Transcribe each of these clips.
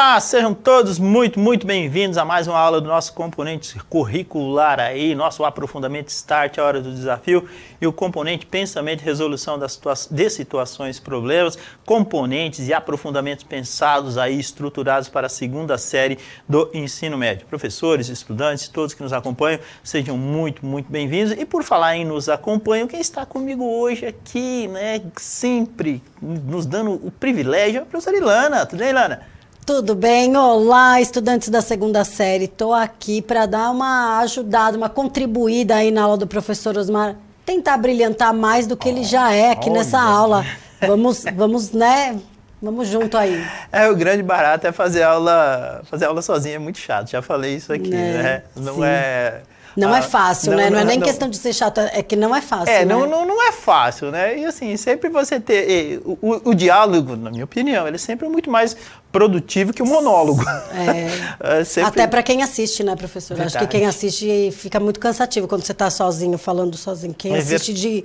Olá, sejam todos muito bem-vindos a mais uma aula do nosso componente curricular aí, nosso aprofundamento Start, a hora do desafio, e o componente pensamento e resolução de situações, problemas, componentes e aprofundamentos pensados aí, estruturados para a segunda série do ensino médio. Professores, estudantes, todos que nos acompanham, sejam muito bem-vindos. E por falar em nos acompanham, quem está comigo hoje aqui, né, sempre nos dando o privilégio, é a professora Ilana. Tudo bem, Ilana? Tudo bem? Olá, estudantes da segunda série. Estou aqui para dar uma ajudada, uma contribuída aí na aula do professor Osmar. Tentar brilhantar mais do que ele já é aqui nessa aula. Vamos, né? Vamos junto aí. O grande barato é fazer aula sozinho, é muito chato. Já falei isso aqui, né? Não é fácil, né? Não é nem questão de ser chato, é que não é fácil, né? Não é fácil, né? E assim, sempre você ter... O diálogo, na minha opinião, ele é sempre muito mais produtivo que o monólogo. Até para quem assiste, né, professor? Verdade. Acho que quem assiste fica muito cansativo quando você está sozinho, falando sozinho. Quem assiste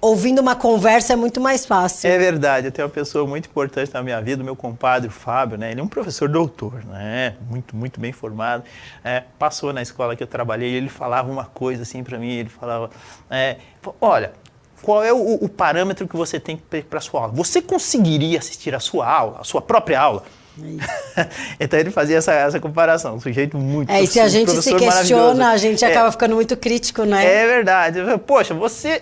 ouvindo uma conversa é muito mais fácil. É verdade, eu tenho uma pessoa muito importante na minha vida, o meu compadre, o Fábio, né? Ele é um professor doutor, né? Muito bem formado. Passou na escola que eu trabalhei e ele falava uma coisa assim para mim, ele falava, olha, qual é o parâmetro que você tem para a sua aula? Você conseguiria assistir a sua aula, a sua própria aula? Então ele fazia essa comparação, um sujeito muito... E se a gente se questiona, a gente acaba ficando muito crítico, né? É verdade. Poxa, você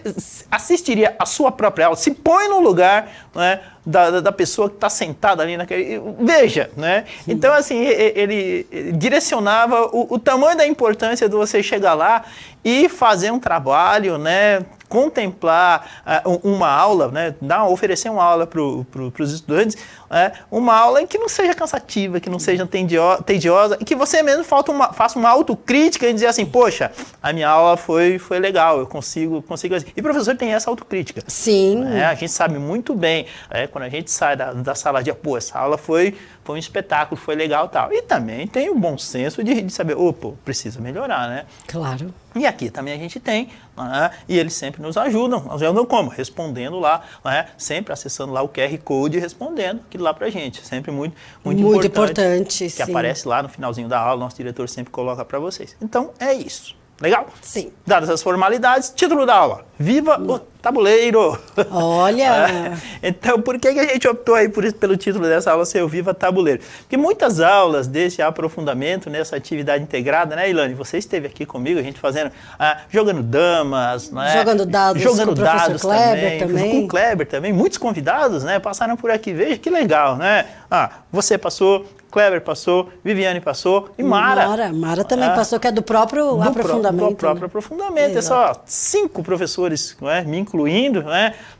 assistiria a sua própria aula, se põe no lugar, né, da pessoa que está sentada ali naquele... Veja, né? Então, assim, ele direcionava o tamanho da importância de você chegar lá e fazer um trabalho, né? Contemplar uma aula, né? Oferecer uma aula para os estudantes, uma aula que não seja cansativa, que não seja tediosa, e que você mesmo faça uma autocrítica e dizer assim, poxa, a minha aula foi legal, eu consigo assim. E o professor tem essa autocrítica. Sim. A gente sabe muito bem, quando a gente sai da sala de, essa aula foi um espetáculo, foi legal e tal. E também tem o bom senso de saber, precisa melhorar, né? Claro. E aqui também a gente tem, e eles sempre nos ajudam como? Respondendo lá, sempre acessando lá o QR Code e respondendo aquilo lá pra gente. Sempre muito importante. Que aparece lá no finalzinho da aula, nosso diretor sempre coloca para vocês. Então, é isso. Legal? Sim. Dadas as formalidades, título da aula. Viva o tabuleiro! Olha! Então, por que a gente optou aí pelo título dessa aula ser o Viva Tabuleiro? Porque muitas aulas desse aprofundamento nessa atividade integrada, né, Ilane? Você esteve aqui comigo, a gente fazendo, jogando damas, né? Jogando dados com o professor Kleber também. Com o Kleber também. Muitos convidados, né, passaram por aqui. Veja que legal, né? Você passou, Kleber passou, Viviane passou e Mara. Mara também passou, que é do próprio aprofundamento. Do próprio aprofundamento. É só 5 professores, me incluindo,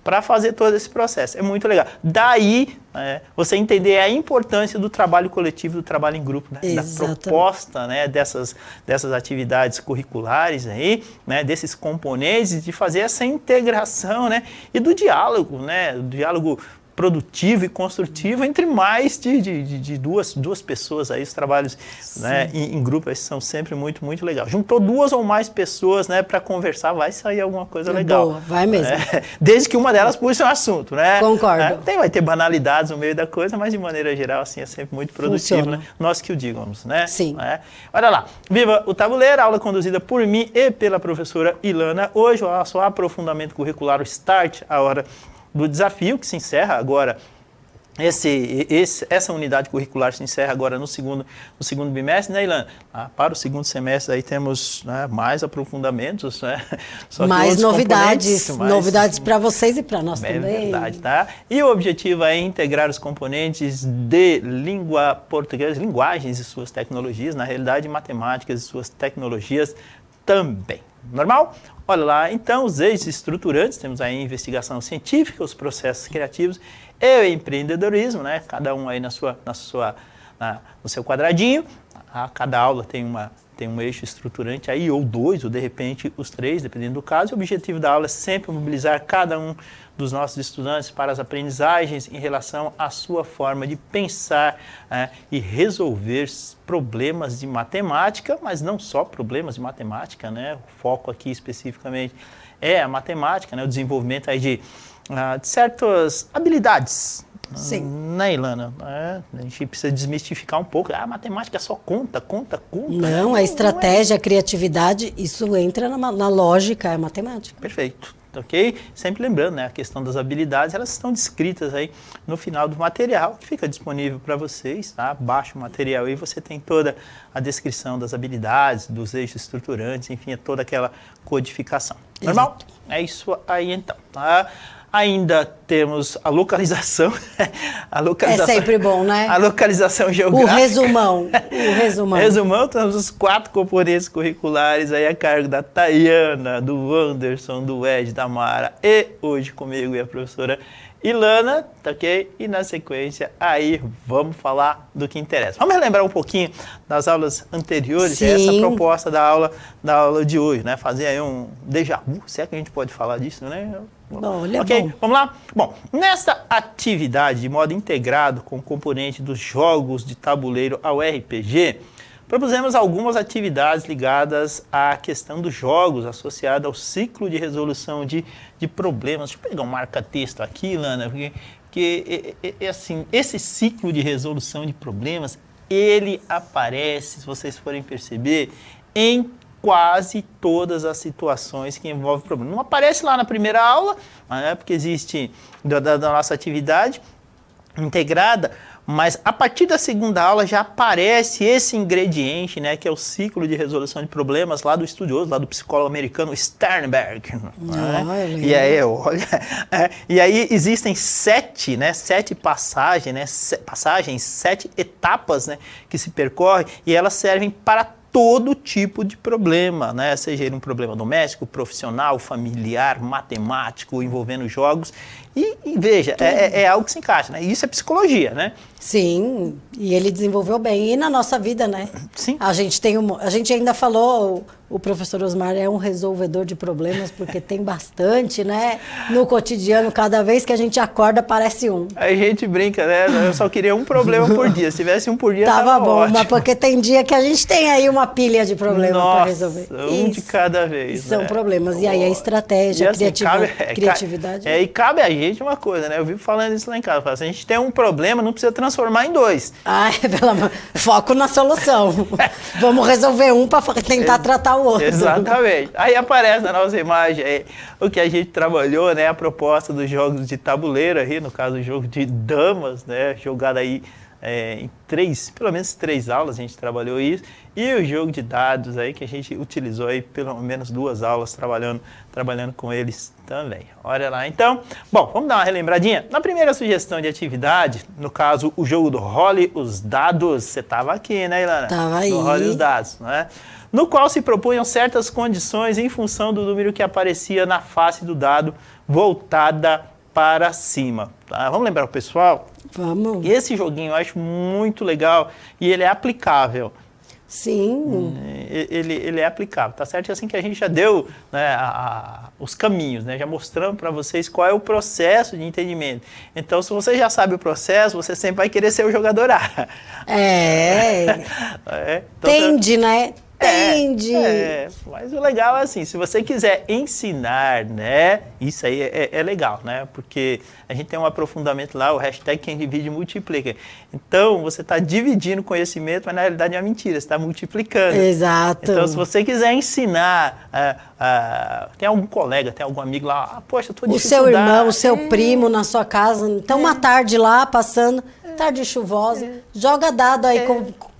para fazer todo esse processo. É muito legal. Daí, você entender a importância do trabalho coletivo, do trabalho em grupo, da proposta, dessas atividades curriculares aí, desses componentes, de fazer essa integração, e do diálogo, do diálogo produtivo e construtivo entre mais de duas pessoas aí, os trabalhos em grupo são sempre muito legais. Juntou 2 ou mais pessoas, para conversar, vai sair alguma coisa legal. Boa, vai mesmo. Desde que uma delas puxe um assunto, né? Concordo. Vai ter banalidades no meio da coisa, mas de maneira geral, assim, é sempre muito produtivo, Funciona. né? Nós que o digamos, né? Sim. Olha lá, Viva o Tabuleiro, aula conduzida por mim e pela professora Ilana. Hoje o nosso aprofundamento curricular, o Start, a hora do desafio, que se encerra agora, essa unidade curricular se encerra agora no segundo bimestre, né, Ilana? Para o segundo semestre aí temos mais aprofundamentos, Só mais novidades para vocês e para nós também. É verdade, tá? E o objetivo é integrar os componentes de língua portuguesa, linguagens e suas tecnologias, na realidade matemáticas e suas tecnologias também. Normal? Olha lá, então, os eixos estruturantes, temos aí a investigação científica, os processos criativos e o empreendedorismo, né? Cada um aí no seu quadradinho. Cada aula tem um eixo estruturante aí, ou 2, ou de repente os 3, dependendo do caso. O objetivo da aula é sempre mobilizar cada um dos nossos estudantes para as aprendizagens em relação à sua forma de pensar e resolver problemas de matemática, mas não só problemas de matemática, né? O foco aqui especificamente é a matemática, né? O desenvolvimento aí de certas habilidades Sim. Né, Ilana? A gente precisa desmistificar um pouco. A matemática é só conta. Não, a estratégia, a criatividade, isso entra na lógica, é matemática. Perfeito. Ok? Sempre lembrando, né, a questão das habilidades, elas estão descritas aí no final do material, que fica disponível para vocês, tá? Baixa o material aí, você tem toda a descrição das habilidades, dos eixos estruturantes, enfim, é toda aquela codificação. Normal? Exato. É isso aí então, tá? Ainda temos a localização. É sempre bom, né? A localização geográfica. O resumão. Resumão, temos os 4 componentes curriculares aí a cargo da Tayana, do Anderson, do Ed, da Mara e hoje comigo e a professora Ilana, tá ok? E na sequência, aí vamos falar do que interessa. Vamos relembrar um pouquinho das aulas anteriores, essa proposta da aula de hoje, né? Fazer aí um déjà vu, se é que a gente pode falar disso, né? Olha, ok, bom. Vamos lá? Bom, nesta atividade de modo integrado com o componente dos jogos de tabuleiro ao RPG, propusemos algumas atividades ligadas à questão dos jogos, associada ao ciclo de resolução de problemas. Deixa eu pegar um marca-texto aqui, Lana, porque assim, esse ciclo de resolução de problemas, ele aparece, se vocês forem perceber, em quase todas as situações que envolvem problema. Não aparece lá na primeira aula, né, porque existe da nossa atividade integrada, mas a partir da segunda aula já aparece esse ingrediente, né, que é o ciclo de resolução de problemas lá do estudioso, lá do psicólogo americano Sternberg. Né? E aí, olha, e aí existem 7 passagens, 7 etapas, né, que se percorrem e elas servem para todo tipo de problema, né? Seja ele um problema doméstico, profissional, familiar, matemático, envolvendo jogos. E veja, é algo que se encaixa, né? Isso é psicologia, né? Sim, e ele desenvolveu bem. E na nossa vida, né? Sim. A gente ainda falou, o professor Osmar é um resolvedor de problemas, porque tem bastante, né? No cotidiano, cada vez que a gente acorda, aparece um. A gente brinca, né? Eu só queria um problema por dia. Se tivesse um por dia, tava bom, ótimo. mas porque tem dia que a gente tem aí uma pilha de problemas para resolver. Um de cada vez. E são problemas. E aí a estratégia, assim, criatividade. E cabe a gente uma coisa, né? Eu vivo falando isso lá em casa. Se a gente tem um problema, não precisa transformar em 2. Ai, pelo amor. Foco na solução. Vamos resolver um para tentar tratar o outro. Exatamente. Aí aparece na nossa imagem aí, o que a gente trabalhou, né? A proposta dos jogos de tabuleiro aí, no caso o jogo de damas, né? Jogado aí em pelo menos 3 aulas a gente trabalhou isso. E o jogo de dados aí que a gente utilizou aí pelo menos 2 aulas trabalhando com eles também. Olha lá. Então, bom, vamos dar uma relembradinha. Na primeira sugestão de atividade, no caso o jogo do Role os Dados, você estava aqui, né, Ilana? Estava aí. No Role os Dados, né? No qual se propunham certas condições em função do número que aparecia na face do dado voltada para cima. Tá? Vamos lembrar o pessoal? Vamos. E esse joguinho eu acho muito legal e ele é aplicável. Sim. Ele é aplicável, tá certo? É assim que a gente já deu, né, os caminhos, né? Já mostrando para vocês qual é o processo de entendimento. Então, se você já sabe o processo, você sempre vai querer ser o jogador A. Então, tende, né? Tende. Mas o legal é assim, se você quiser ensinar, né, isso aí é legal, né, porque a gente tem um aprofundamento lá, o hashtag quem divide multiplica. Então, você está dividindo conhecimento, mas na realidade é uma mentira, você está multiplicando. Exato. Então, se você quiser ensinar, tem algum colega, tem algum amigo lá, poxa, eu tô o seu irmão, o seu primo na sua casa, então uma tarde lá, passando, tarde chuvosa, joga dado aí,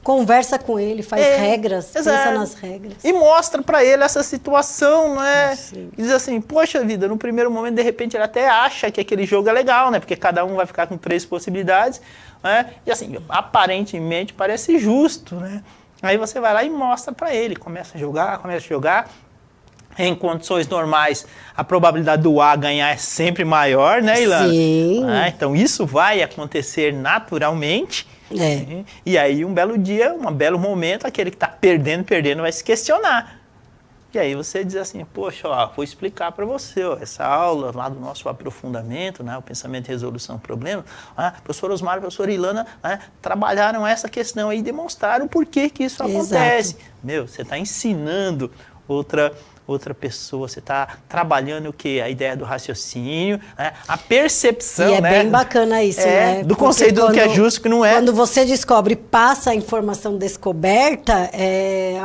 conversa com ele, faz regras, pensa nas regras. E mostra para ele essa situação, né? E diz assim, poxa vida, no primeiro momento, de repente, ele até acha que aquele jogo é legal, né? Porque cada um vai ficar com 3 possibilidades, né? E assim, aparentemente parece justo, né? Aí você vai lá e mostra para ele, começa a jogar. Em condições normais, a probabilidade do A ganhar é sempre maior, né, Ilana? Sim. Então, isso vai acontecer naturalmente. E aí, um belo dia, um belo momento, aquele que está perdendo, vai se questionar. E aí você diz assim, poxa, vou explicar para você, essa aula lá do nosso aprofundamento, né, o pensamento e resolução do problema, professor Osmar e professora Ilana trabalharam essa questão aí e demonstraram por que isso acontece. Você está ensinando outra outra pessoa, você está trabalhando o quê? A ideia do raciocínio, né? A percepção, e é né? bem bacana isso, né? Do conceito do que é justo e que não é. Quando você descobre, passa a informação descoberta, é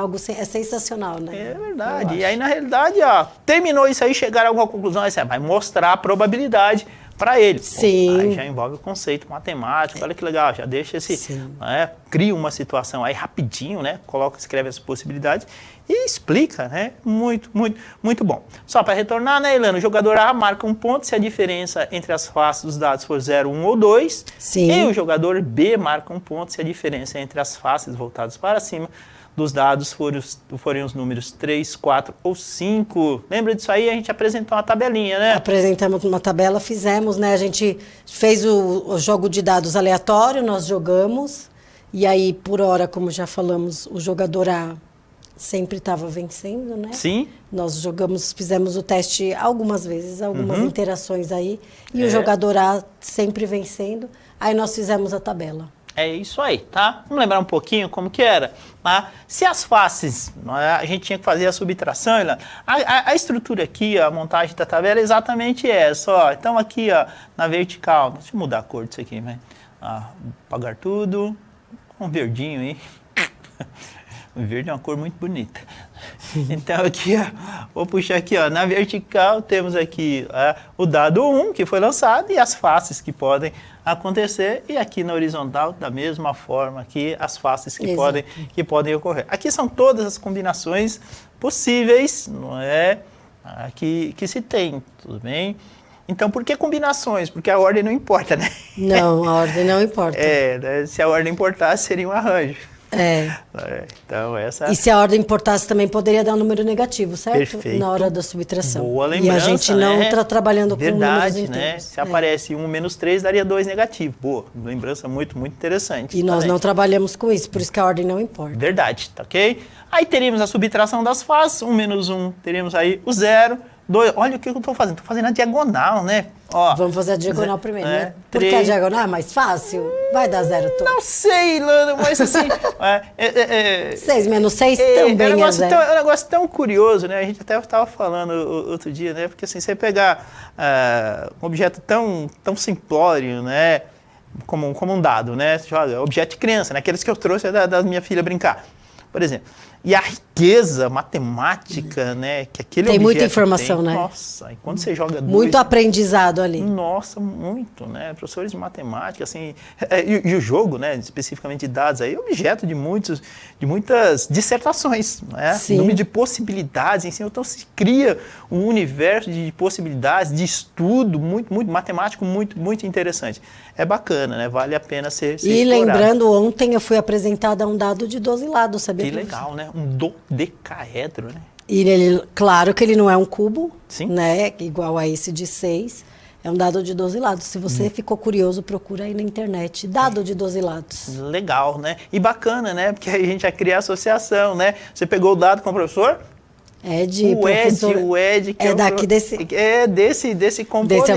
sensacional, né? É verdade. E aí, na realidade, ó, terminou isso aí, chegaram a alguma conclusão, aí você vai mostrar a probabilidade para ele. Sim. Aí já envolve o conceito matemático, olha que legal, já deixa né, cria uma situação aí rapidinho, né? Escreve as possibilidades e explica, né? Muito, muito, muito bom. Só para retornar, né, Ilana? O jogador A marca um ponto se a diferença entre as faces dos dados for 0, 1 ou 2. Sim. E o jogador B marca um ponto se a diferença entre as faces voltadas para cima dos dados forem os números 3, 4 ou 5. Lembra disso aí? A gente apresentou uma tabelinha, né? Apresentamos uma tabela, fizemos, né? A gente fez o jogo de dados aleatório, nós jogamos, e aí, por hora, como já falamos, o jogador A sempre estava vencendo, né? Sim. Nós fizemos o teste algumas vezes, algumas interações aí, e o jogador A sempre vencendo, aí nós fizemos a tabela. É isso aí, tá? Vamos lembrar um pouquinho como que era? Tá? Se as faces, a gente tinha que fazer a subtração, a estrutura aqui, a montagem da tabela é exatamente essa, ó. Então aqui, ó, na vertical, deixa eu mudar a cor disso aqui, né? Apagar tudo, um verdinho aí. O verde é uma cor muito bonita. Então aqui, ó, vou puxar aqui, ó, na vertical temos aqui o dado 1 que foi lançado e as faces que podem acontecer, e aqui na horizontal da mesma forma aqui as faces que podem ocorrer. Aqui são todas as combinações possíveis, não é? Que se tem, tudo bem? Então, por que combinações? Porque a ordem não importa, né? Não, a ordem não importa. Né? Se a ordem importasse, seria um arranjo. Então, E se a ordem importasse também poderia dar um número negativo, certo? Perfeito. Na hora da subtração. Boa lembrança, e a gente não está trabalhando com números inteiros. Né? Se aparece 1 menos 3, daria 2 negativo. Boa, lembrança muito, muito interessante. E nós não trabalhamos com isso, por isso que a ordem não importa. Verdade, tá ok? Aí teríamos a subtração das faces, 1 menos 1, teríamos aí o 0, 2, olha o que eu estou fazendo, estou fazendo a diagonal, né? Ó, vamos fazer a diagonal primeiro, né? Porque a diagonal é mais fácil, vai dar 0 todo. Não sei, Ilana, mas assim... 6 menos 6 também é 0. É um negócio tão curioso, né? A gente até estava falando outro dia, né? Porque assim, você pegar um objeto tão simplório, né? Como um dado, né? Você joga objeto de criança, né? Aqueles que eu trouxe da minha filha brincar, por exemplo. E a riqueza matemática, né? Que aquele tem objeto muita informação, tem, né? Nossa, e quando você joga muito aprendizado ali. Nossa, muito, né? Professores de matemática, assim... E o jogo, né? Especificamente de dados aí, é objeto de muitas dissertações, né? Sim. Número de possibilidades, assim, então se cria um universo de possibilidades, de estudo muito matemático, muito interessante. É bacana, né? Vale a pena ser E explorado. lembrando, ontem eu fui apresentada um dado de 12 lados, sabia? Que legal, né? Um dodecaedro, né? E claro que ele não é um cubo, Sim. né? Igual a esse de 6. É um dado de 12 lados. Se você ficou curioso, procura aí na internet. Dado de 12 lados. Legal, né? E bacana, né? Porque aí a gente já cria associação, né? Você pegou o dado com o professor? O Ed, que é daqui desse componente,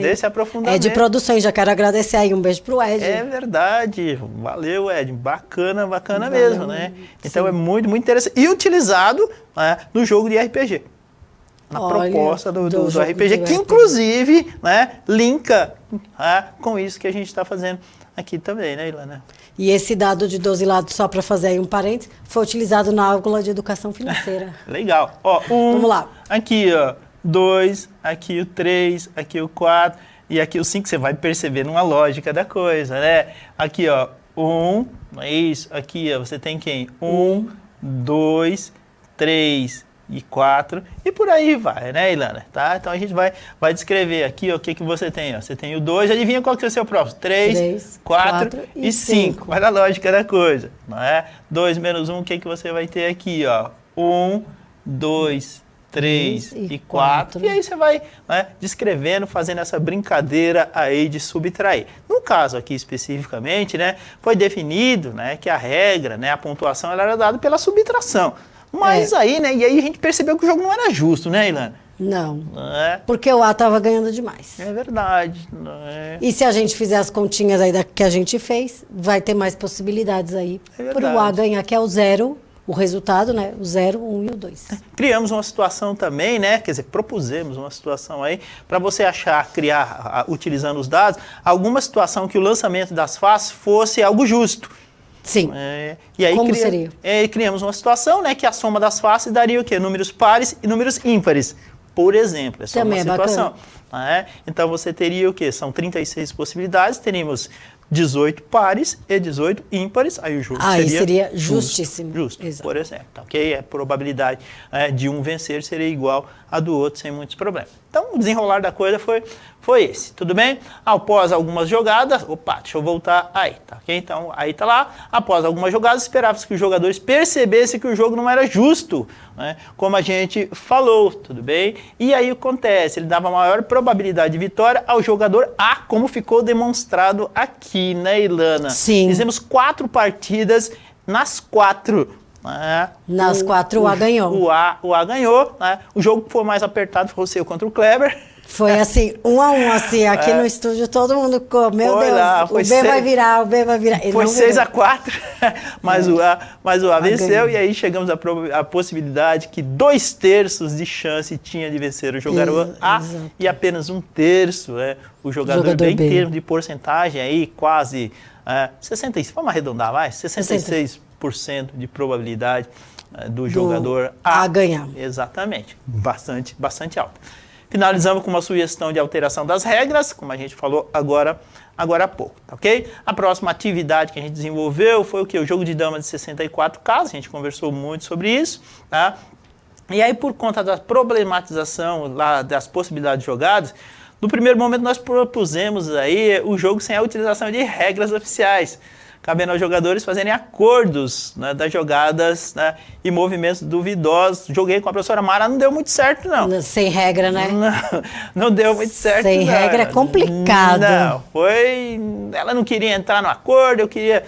desse aprofundamento. É de produções, já quero agradecer aí, um beijo pro Ed. É verdade, valeu Ed, bacana mesmo, né? Então é muito interessante e utilizado no jogo de RPG. Na proposta do RPG, que inclusive, né, linka com isso que a gente está fazendo aqui também, né, Ilana? E esse dado de 12 lados, só para fazer aí um parênteses, foi utilizado na aula de educação financeira. Legal. Ó, vamos lá. Aqui, ó, 2, aqui o 3, aqui o 4 e aqui o 5, você vai percebendo uma lógica da coisa, né? Aqui, ó, 1, é isso. Aqui, ó, você tem quem? 1, 2, 3 e 4, e por aí vai, né, Ilana? Tá? Então a gente vai descrever aqui, ó, o que você tem, ó. Você tem o 2, adivinha qual que é o seu próximo? 3, 4 e 5. Olha a lógica da coisa, não é? 2 menos 1, o que você vai ter aqui, ó? 1, 2, 3 e 4. E aí você vai, né, descrevendo, fazendo essa brincadeira aí de subtrair. No caso aqui especificamente, né, foi definido, né, que a regra, né, a pontuação, ela era dada pela subtração. Mas aí, né? E aí a gente percebeu que o jogo não era justo, né, Ilana? Não. Porque o A estava ganhando demais. É verdade. E se a gente fizer as continhas aí que a gente fez, vai ter mais possibilidades aí para o A ganhar, que é o 0, o resultado, né? O 0, 1 e o 2. Criamos uma situação também, né? Quer dizer, propusemos uma situação aí para você criar, utilizando os dados, alguma situação que o lançamento das faces fosse algo justo. Sim. E aí Como seria? Criamos uma situação, né, que a soma das faces daria o quê? Números pares e números ímpares, por exemplo. Essa também é uma situação. Bacana. Então você teria o quê? São 36 possibilidades, teríamos 18 pares e 18 ímpares, aí o jogo seria justíssimo. Justo, por exemplo. Tá, ok? A probabilidade de um vencer seria igual à do outro, sem muitos problemas. Então, o desenrolar da coisa foi esse, tudo bem? Após algumas jogadas, deixa eu voltar aí, tá ok? Então, aí tá lá, após algumas jogadas, esperava-se que os jogadores percebessem que o jogo não era justo, né? Como a gente falou, tudo bem? E aí acontece, ele dava maior probabilidade de vitória ao jogador A, como ficou demonstrado aqui, né, Ilana? Sim. Fizemos 4 partidas, nas 4... Nas 4 o A ganhou. O A ganhou, né? O jogo que foi mais apertado foi o seu contra o Kleber. Foi assim, 1 a 1, assim, aqui no estúdio todo mundo ficou, meu Deus, lá, o B vai virar, o B vai virar. Ele foi não 6 a 4, mas o A venceu, ganhou. E aí chegamos à possibilidade que 2/3 de chance tinha de vencer o jogador A, exato. E apenas 1/3, o jogador B, em B. termos de porcentagem, aí quase 66, vamos arredondar mais, 66% de probabilidade do jogador A ganhar. Exatamente, bastante alta. Finalizamos com uma sugestão de alteração das regras, como a gente falou agora há pouco, tá ok? A próxima atividade que a gente desenvolveu foi o quê? O jogo de dama de 64 casas, a gente conversou muito sobre isso, tá? E aí, por conta da problematização lá das possibilidades de jogadas, no primeiro momento nós propusemos aí o jogo sem a utilização de regras oficiais, cabendo aos jogadores fazerem acordos, né, das jogadas, né, e movimentos duvidosos. Joguei com a professora Mara, não deu muito certo, não. Sem regra, né? Não deu muito certo, Sem regra é complicado. Não, ela não queria entrar no acordo, eu queria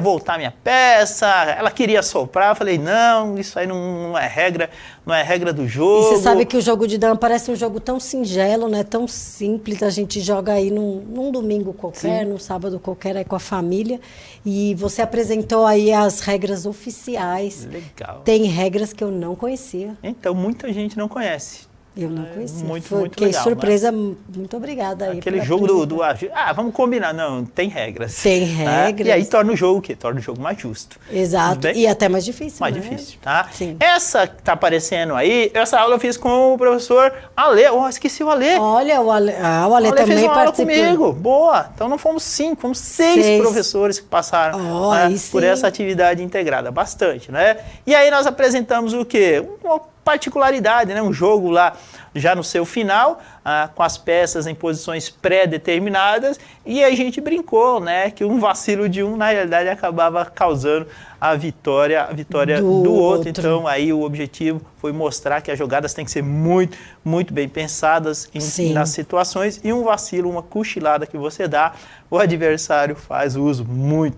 voltar minha peça, ela queria soprar, eu falei, não, isso aí não é regra do jogo. E você sabe que o jogo de dama parece um jogo tão singelo, né? Tão simples, a gente joga aí num domingo qualquer, num sábado qualquer, aí com a família. E você apresentou aí as regras oficiais. Legal. Tem regras que eu não conhecia. Então, muita gente não conhece. Eu não conhecia. Muito Fiquei legal. surpresa, muito obrigada aí. Aquele jogo do vamos combinar. Não, tem regras. Tem regras. E aí torna o jogo o quê? Torna o jogo mais justo. Exato. E até mais difícil, mais né? difícil, tá? Sim. Essa que tá aparecendo aí, essa aula eu fiz com o professor Ale. Esqueci o Ale. Olha, o Ale também fez uma aula participou. comigo. Boa. Então não fomos 5, fomos 6 professores que passaram por essa atividade integrada. Bastante, né? E aí nós apresentamos o quê? Uma particularidade, né? Um jogo lá já no seu final, com as peças em posições pré-determinadas, e a gente brincou, né, que um vacilo de um, na realidade, acabava causando a vitória do outro. Então, aí o objetivo foi mostrar que as jogadas têm que ser muito, muito bem pensadas nas situações, e um vacilo, uma cochilada que você dá, o adversário faz uso muito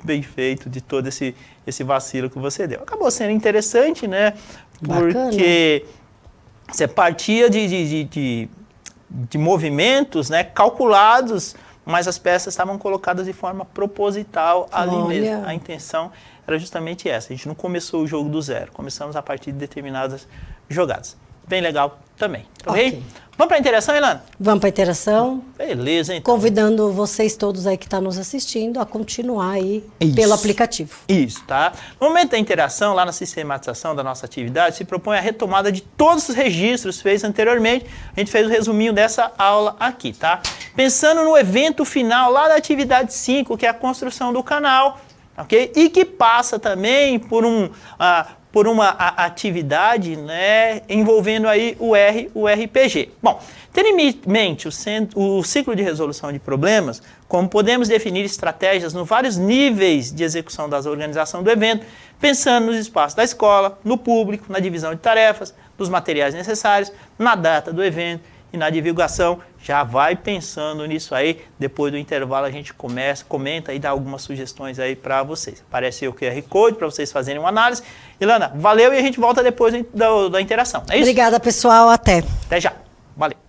bem feito de todo esse vacilo que você deu. Acabou sendo interessante, né? Porque você partia de movimentos, né, calculados, mas as peças estavam colocadas de forma proposital ali mesmo. A intenção era justamente essa. A gente não começou o jogo do zero, começamos a partir de determinadas jogadas. Bem legal também. Tá ok? Vamos para a interação, Ilana? Vamos para a interação. Beleza, então. Convidando vocês todos aí que estão nos assistindo a continuar aí pelo aplicativo. Isso, tá? No momento da interação, lá na sistematização da nossa atividade, se propõe a retomada de todos os registros feitos anteriormente. A gente fez o resuminho dessa aula aqui, tá? Pensando no evento final lá da atividade 5, que é a construção do canal, ok? E que passa também por uma atividade, né, envolvendo aí o RPG. Bom, tendo em mente o ciclo de resolução de problemas, como podemos definir estratégias nos vários níveis de execução da organização do evento, pensando nos espaços da escola, no público, na divisão de tarefas, nos materiais necessários, na data do evento e na divulgação. Já vai pensando nisso aí, depois do intervalo a gente comenta e dá algumas sugestões aí para vocês. Aparece o QR Code para vocês fazerem uma análise. Ilana, valeu, e a gente volta depois da interação. É isso? Obrigada, pessoal. Até. Até já. Valeu.